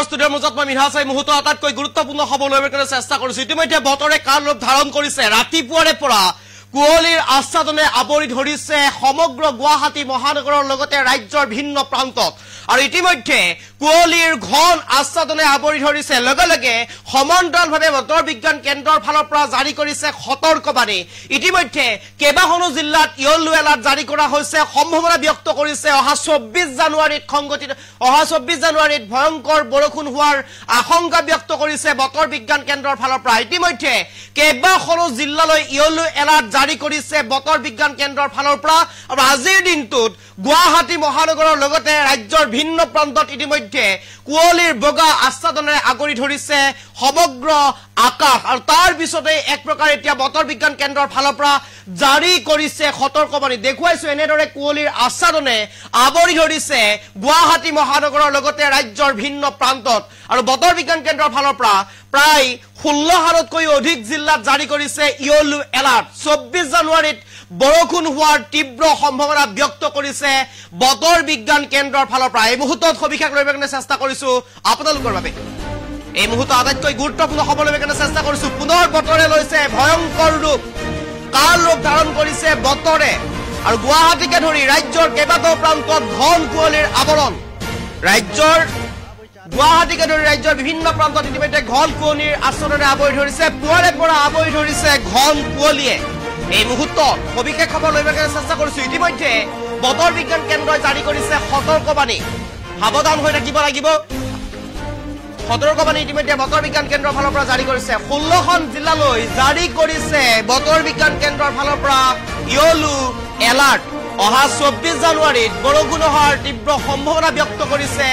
ষ্টুডিঅ'ৰ মাজত মই মিঠাচাই মুহূৰ্ত আটাইতকৈ গুৰুত্বপূৰ্ণ খবৰ লৈ কাৰণে চেষ্টা কৰিছো। ইতিমধ্যে বতৰে কাল ৰূপ ধাৰণ কৰিছে। ৰাতিপুৱাৰে পৰা কুঁৱলীৰ আচ্ছাদনে আৱৰি ধৰিছে সমগ্ৰ গুৱাহাটী মহানগৰৰ লগতে ৰাজ্যৰ ভিন্ন প্ৰান্তত। আৰু ইতিমধ্যে কুঁৱলীৰ ঘন আচ্ছাদনে আৱৰি ধৰিছে। লগে লগে সমান্তৰালভাৱে বতৰ বিজ্ঞান কেন্দ্ৰৰ ফালৰ পৰা জাৰি কৰিছে সতৰ্কবাণী। ইতিমধ্যে কেইবাখনো জিলাত য়েলো এলাৰ্ট জাৰি কৰা হৈছে। সম্ভাৱনা ব্যক্ত কৰিছে অহা ২৪ জানুৱাৰীত ভয়ংকৰ বৰষুণ হোৱাৰ আশংকা ব্যক্ত কৰিছে বতৰ বিজ্ঞান কেন্দ্ৰৰ ফালৰ পৰা। ইতিমধ্যে কেইবাখনো জিলালৈ য়েলো এলাৰ্ট জাৰি কৰিছে বতৰ বিজ্ঞান কেন্দ্ৰৰ ফালৰ পৰা। আৰু আজিৰ দিনটোত গুৱাহাটী মহানগৰৰ লগতে ৰাজ্যৰ ভিন্ন প্ৰান্তত ইতিমধ্যে কুঁৱলীৰ বগা আচ্ছাদনেৰে আগুৰি ধৰিছে সমগ্ৰ আকাশ। আৰু তাৰ পিছতে এক প্ৰকাৰ এতিয়া বতৰ বিজ্ঞান কেন্দ্ৰৰ ফালৰ পৰা জাৰি কৰিছে সতৰ্কবাণী। দেখুৱাইছো এনেদৰে কুঁৱলীৰ আচ্ছাদনে আৱৰি ধৰিছে গুৱাহাটী মহানগৰৰ লগতে ৰাজ্যৰ ভিন্ন প্ৰান্তত। আৰু বতৰ বিজ্ঞান কেন্দ্ৰৰ ফালৰ পৰা প্ৰায় ১৬,০০০তকৈও অধিক জিলাত জাৰি কৰিছে য়েলো এলাৰ্ট। ২৪ জানুৱাৰীত বৰষুণ হোৱাৰ তীব্ৰ সম্ভাৱনা ব্যক্ত কৰিছে বতৰ বিজ্ঞান কেন্দ্ৰৰ ফালৰ পৰা। এই মুহূৰ্তত সবিশেষ লৈ কাৰণে চেষ্টা কৰিছো আপোনালোকৰ বাবে। এই মুহূৰ্তত আটাইতকৈ গুৰুত্বপূৰ্ণ খবৰ লৈ কাৰণে চেষ্টা কৰিছো। পুনৰ বতৰে লৈছে ভয়ংকৰ ৰূপ, কাল ৰূপ ধাৰণ কৰিছে বতৰে। আৰু গুৱাহাটীকে ধৰি ৰাজ্যৰ কেইবাটাও প্ৰান্তত ঘন কুঁৱলীৰ আৱৰণ। গুৱাহাটীকে ধৰি ৰাজ্যৰ বিভিন্ন প্ৰান্তত ইতিমধ্যে ঘন কুঁৱলীৰ আচ্ছাদনে আৱৰি ধৰিছে। পুৱাৰে পৰা আৱৰি ধৰিছে ঘন কুঁৱলীয়ে। এই মুহূৰ্তত সবিশেষ খবৰ লৈ চেষ্টা কৰিছো। ইতিমধ্যে বতৰ বিজ্ঞান কেন্দ্ৰই জাৰি কৰিছে সতৰ্কবাণী, সাৱধান হৈ থাকিব লাগিব। সতৰ্কবাণী ইতিমধ্যে বতৰ বিজ্ঞান কেন্দ্ৰৰ ফালৰ পৰা জাৰি কৰিছে। ১৬খন জিলালৈ জাৰি কৰিছে বতৰ বিজ্ঞান কেন্দ্ৰৰ ফালৰ পৰা য়েলো এলাৰ্ট। অহা ২৪ জানুৱাৰীত বৰষুণ হোৱাৰ তীব্ৰ সম্ভাৱনা ব্যক্ত কৰিছে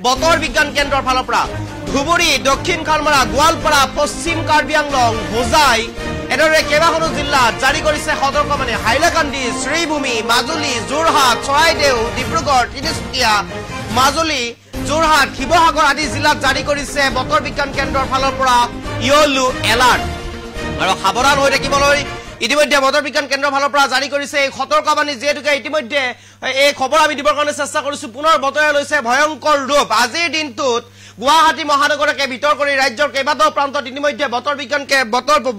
বতৰ বিজ্ঞান কেন্দ্ৰৰ ফালৰ পৰা। ধুবুৰী, দক্ষিণ খালমাৰা, গোৱালপাৰা, পশ্চিম কাৰ্বি আংলং, হোজাই এনেদৰে কেইবাখনো জিলাত জাৰি কৰিছে সতৰ্কবাণী। হাইলাকান্দি, শ্ৰীভূমি, মাজুলী, যোৰহাট, চৰাইদেউ, ডিব্ৰুগড়, তিনিচুকীয়া, মাজুলী, যোৰহাট, শিৱসাগৰ আদি জিলাত জাৰি কৰিছে বতৰ বিজ্ঞান কেন্দ্ৰৰ ফালৰ পৰা য়েলো এলাৰ্ট। আৰু সাৱধান হৈ থাকিবলৈ ইতিমধ্যে বতৰ বিজ্ঞান কেন্দ্ৰৰ ফালৰ পৰা জাৰি কৰিছে এই সতৰ্কবাণী। যিহেতুকে ইতিমধ্যে এই খবৰ আমি দিবৰ কাৰণে চেষ্টা কৰিছো। পুনৰ বতৰে লৈছে ভয়ংকৰ ৰূপ। আজিৰ দিনটোত গুৱাহাটী মহানগৰকে ভিতৰ কৰি ৰাজ্যৰ কেইবাটাও প্ৰান্তত ইতিমধ্যে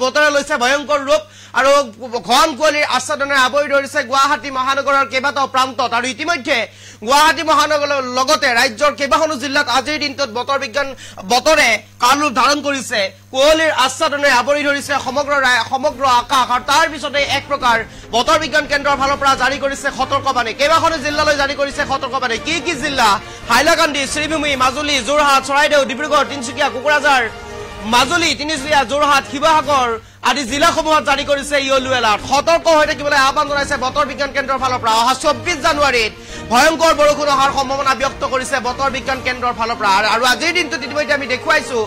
বতৰে লৈছে ভয়ংকৰ ৰূপ। আৰু ঘন কুঁৱলীৰ আচ্ছাদনে আৱৰি ধৰিছে গুৱাহাটী মহানগৰৰ কেইবাটাও প্ৰান্তত। আৰু ইতিমধ্যে গুৱাহাটী মহানগৰৰ লগতে ৰাজ্যৰ কেইবাখনো জিলাত আজিৰ দিনটোত বতৰে কাল ৰূপ ধাৰণ কৰিছে। কুঁৱলীৰ আচ্ছাদনে আৱৰি ধৰিছে সমগ্ৰ আকাশ। আৰু তাৰ পিছতে এক প্ৰকাৰ বতৰ বিজ্ঞান কেন্দ্ৰৰ ফালৰ পৰা জাৰি কৰিছে সতৰ্কবাণী। কেইবাখনো জিলালৈ জাৰি কৰিছে সতৰ্কবাণী। কি কি জিলা? হাইলাকান্দি, শ্ৰীভূমি, মাজুলী, যোৰহাট, চৰাইদেউ, ডিব্ৰুগড়, তিনিচুকীয়া, কোকৰাঝাৰ, মাজুলী, তিনিচুকীয়া, যোৰহাট, শিৱসাগৰ আদি জিলাসমূহত জাৰি কৰিছে য়েলো এলাৰ্ট। সতৰ্ক হৈ থাকিবলৈ আহ্বান জনাইছে বতৰ বিজ্ঞান কেন্দ্ৰৰ ফালৰ পৰা। অহা ২৪ জানুৱাৰীত ভয়ংকৰ বৰষুণ অহাৰ সম্ভাৱনা ব্যক্ত কৰিছে বতৰ বিজ্ঞান কেন্দ্ৰৰ ফালৰ পৰা। আৰু আজিৰ দিনটোত ইতিমধ্যে আমি দেখুৱাইছো,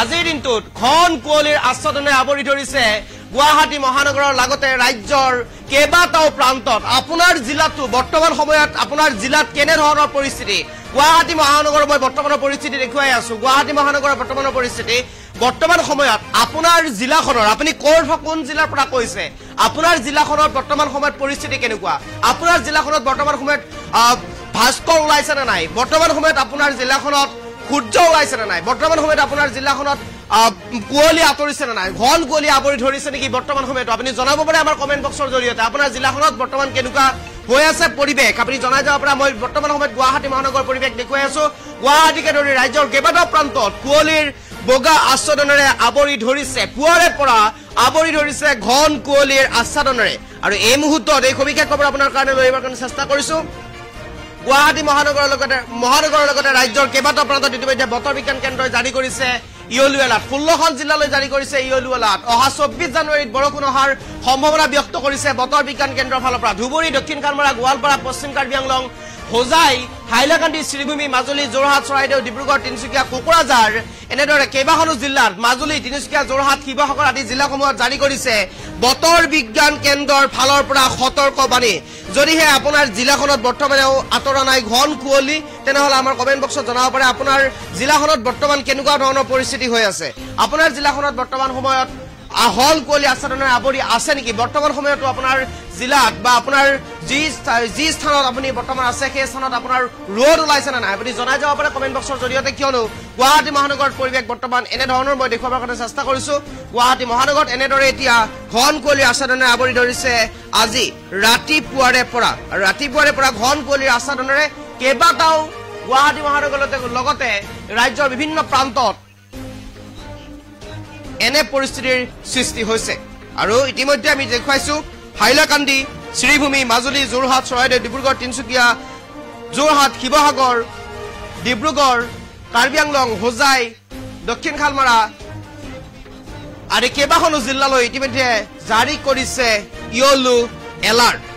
আজিৰ দিনটোত ঘন কুঁৱলীৰ আচ্ছাদনে আৱৰি ধৰিছে গুৱাহাটী মহানগৰৰ লগতে ৰাজ্যৰ কেইবাটাও প্ৰান্তত। আপোনাৰ জিলাতো বৰ্তমান সময়ত আপোনাৰ জিলাত কেনেধৰণৰ পৰিস্থিতি? গুৱাহাটী মহানগৰৰ মই বৰ্তমানৰ পৰিস্থিতি দেখুৱাই আছো। গুৱাহাটী মহানগৰৰ বৰ্তমানৰ পৰিস্থিতি বৰ্তমান সময়ত আপোনাৰ জিলাখনৰ, আপুনি কোন জিলাৰ পৰা কৈছে, আপোনাৰ জিলাখনৰ বৰ্তমান সময়ত পৰিস্থিতি কেনেকুৱা? আপোনাৰ জিলাখনত বৰ্তমান সময়ত ভাস্কৰ ওলাইছে নে নাই? বৰ্তমান সময়ত আপোনাৰ জিলাখনত সূৰ্য ওলাইছে নে নাই? বৰ্তমান সময়ত আপোনাৰ জিলাখনত কুঁৱলী আঁতৰিছে নে নাই? ঘন কুঁৱলী আৱৰি ধৰিছে নেকি বৰ্তমান সময়ত? আপুনি জনাব পাৰে আমাৰ কমেণ্ট বক্সৰ জৰিয়তে। আপোনাৰ জিলাখনত বৰ্তমান কেনেকুৱা হৈ আছে পৰিৱেশ আপুনি জনাই যাব পাৰে। মই বৰ্তমান সময়ত গুৱাহাটী মহানগৰৰ পৰিৱেশ দেখুৱাই আছো। গুৱাহাটীকে ধৰি ৰাজ্যৰ কেইবাটাও প্ৰান্তত কুঁৱলীৰ বগা আচ্ছাদনেৰে আৱৰি ধৰিছে। পুৱাৰে পৰা আৱৰি ধৰিছে ঘন কুঁৱলীৰ আচ্ছাদনেৰে। আৰু এই মুহূৰ্তত এই সবিশেষ খবৰ আপোনাৰ কাৰণে লৈ আহিবৰ কাৰণে চেষ্টা কৰিছো। গুৱাহাটী মহানগৰৰ লগতে ৰাজ্যৰ কেইবাটাও প্ৰান্তত ইতিমধ্যে বতৰ বিজ্ঞান কেন্দ্ৰই জাৰি কৰিছে য়েলো এলাৰ্ট। ১৬খন জিলালৈ জাৰি কৰিছে য়েলো এলাৰ্ট। অহা ২৪ জানুৱাৰীত বৰষুণ অহাৰ সম্ভাৱনা ব্যক্ত কৰিছে বতৰ বিজ্ঞান কেন্দ্ৰৰ ফালৰ পৰা। ধুবুৰী, দক্ষিণ খালমাৰা, গোৱালপাৰা, পশ্চিম কাৰ্বি আংলং, হোজাই, হাইলাকান্দি, শ্ৰীভূমি, মাজুলী, যোৰহাট, চৰাইদেউ, ডিব্ৰুগড়, তিনিচুকীয়া, কোকৰাঝাৰ এনেদৰে কেইবাখনো জিলাত মাজুলী, তিনিচুকীয়া, যোৰহাট, শিৱসাগৰ আদি জিলাসমূহত জাৰি কৰিছে বতৰ বিজ্ঞান কেন্দ্ৰৰ ফালৰ পৰা সতৰ্কবাণী। যদিহে আপোনাৰ জিলাখনত বৰ্তমানেও আঁতৰা নাই ঘন কুঁৱলী, তেনেহ'লে আমাৰ কমেণ্ট বক্সত জনাব পাৰে আপোনাৰ জিলাখনত বৰ্তমান কেনেকুৱা ধৰণৰ পৰিস্থিতি হৈ আছে। আপোনাৰ জিলাখনত বৰ্তমান সময়ত হল কুঁৱলী আচ্ছাদনেৰে আৱৰি আছে নেকি? বৰ্তমান সময়তো আপোনাৰ জিলাত বা আপোনাৰ যি স্থানত আপুনি বৰ্তমান আছে সেই স্থানত আপোনাৰ ৰ'দ ওলাইছে নে নাই আপুনি জনাই যাব পাৰে কমেণ্ট বক্সৰ জৰিয়তে কিয়নো গুৱাহাটী মহানগৰত পৰিৱেশ বৰ্তমান এনেধৰণৰ মই দেখুৱাবৰ কাৰণে চেষ্টা কৰিছো গুৱাহাটী মহানগৰত এনেদৰে এতিয়া ঘন কুঁৱলীৰ আচ্ছাদনে আৱৰি ধৰিছে আজি ৰাতিপুৱাৰে পৰা ঘন কুঁৱলীৰ আচ্ছাদনেৰে কেইবাটাও গুৱাহাটী মহানগৰৰ লগতে ৰাজ্যৰ বিভিন্ন প্ৰান্তত এনে পৰিস্থিতিৰ সৃষ্টি হৈছে আৰু ইতিমধ্যে আমি দেখুৱাইছো হাইলাকান্দি শ্ৰীভূমি মাজুলী যোৰহাট চৰাইদেউ ডিব্ৰুগড় তিনিচুকীয়া যোৰহাট শিৱসাগৰ ডিব্ৰুগড় কাৰ্বি আংলং হোজাই দক্ষিণ খালমাৰা আদি কেইবাখনো জিলালৈ ইতিমধ্যে জাৰি কৰিছে ইয়লো এলাৰ্ট